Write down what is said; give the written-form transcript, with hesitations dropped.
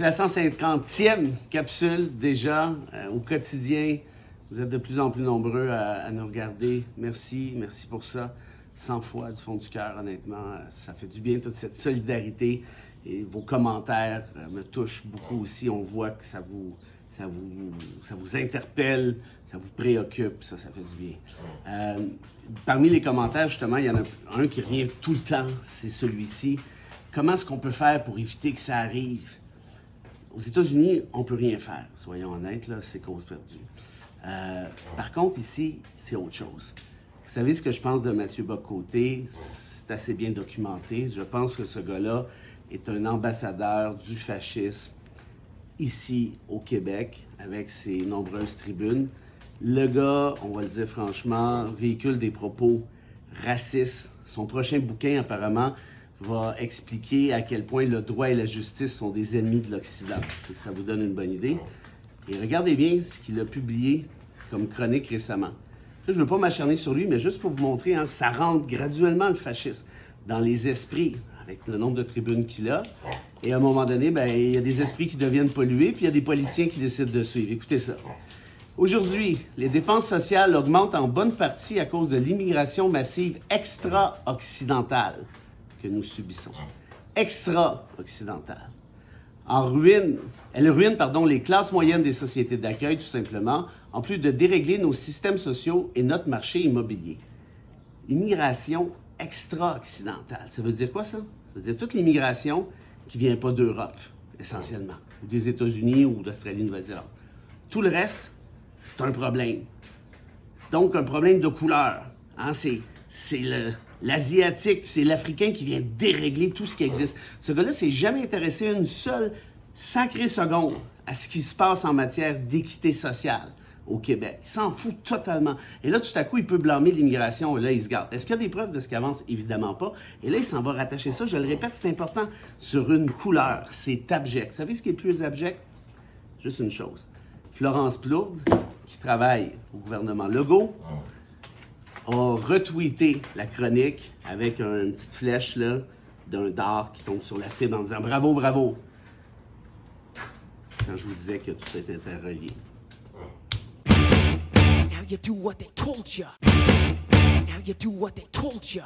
C'est la 150e capsule déjà au quotidien. Vous êtes de plus en plus nombreux à nous regarder. Merci pour ça. 100 fois du fond du cœur, honnêtement. Ça fait du bien, toute cette solidarité. Et vos commentaires me touchent beaucoup aussi. On voit que ça vous interpelle, ça vous préoccupe. Ça fait du bien. Parmi les commentaires, justement, il y en a un qui revient tout le temps. C'est celui-ci. Comment est-ce qu'on peut faire pour éviter que ça arrive? Aux États-Unis, on ne peut rien faire. Soyons honnêtes, là, c'est cause perdue. Par contre, ici, c'est autre chose. Vous savez ce que je pense de Mathieu Bock-Côté? C'est assez bien documenté. Je pense que ce gars-là est un ambassadeur du fascisme ici au Québec, avec ses nombreuses tribunes. Le gars, on va le dire franchement, véhicule des propos racistes. Son prochain bouquin, apparemment, va expliquer à quel point le droit et la justice sont des ennemis de l'Occident. Ça vous donne une bonne idée. Et regardez bien ce qu'il a publié comme chronique récemment. Là, je ne veux pas m'acharner sur lui, mais juste pour vous montrer que ça rentre graduellement le fascisme dans les esprits, avec le nombre de tribunes qu'il a. Et à un moment donné, il y a des esprits qui deviennent pollués, puis il y a des politiciens qui décident de suivre. Écoutez ça. Aujourd'hui, les dépenses sociales augmentent en bonne partie à cause de l'immigration massive extra-occidentale que nous subissons. Extra-occidentale. Elle ruine les classes moyennes des sociétés d'accueil, tout simplement, en plus de dérégler nos systèmes sociaux et notre marché immobilier. Immigration extra-occidentale. Ça veut dire quoi, ça? Ça veut dire toute l'immigration qui ne vient pas d'Europe, essentiellement, ou des États-Unis ou d'Australie-Nouvelle-Zélande. Tout le reste, c'est un problème. C'est donc un problème de couleur. Hein? C'est l'Asiatique, c'est l'Africain qui vient dérégler tout ce qui existe. Ce gars-là s'est jamais intéressé une seule sacrée seconde à ce qui se passe en matière d'équité sociale au Québec. Il s'en fout totalement. Et là, tout à coup, il peut blâmer l'immigration et là, il se garde. Est-ce qu'il y a des preuves de ce qu'il avance? Évidemment pas. Et là, il s'en va rattacher ça, je le répète, c'est important, sur une couleur. C'est abject. Vous savez ce qui est le plus abject? Juste une chose. Florence Plourde, qui travaille au gouvernement Legault, a retweeté la chronique avec une petite flèche là, d'un dard qui tombe sur la cible en disant « Bravo, bravo ». Quand je vous disais que tout était interrelié. Now you do what they told ya. Now you do what they told ya.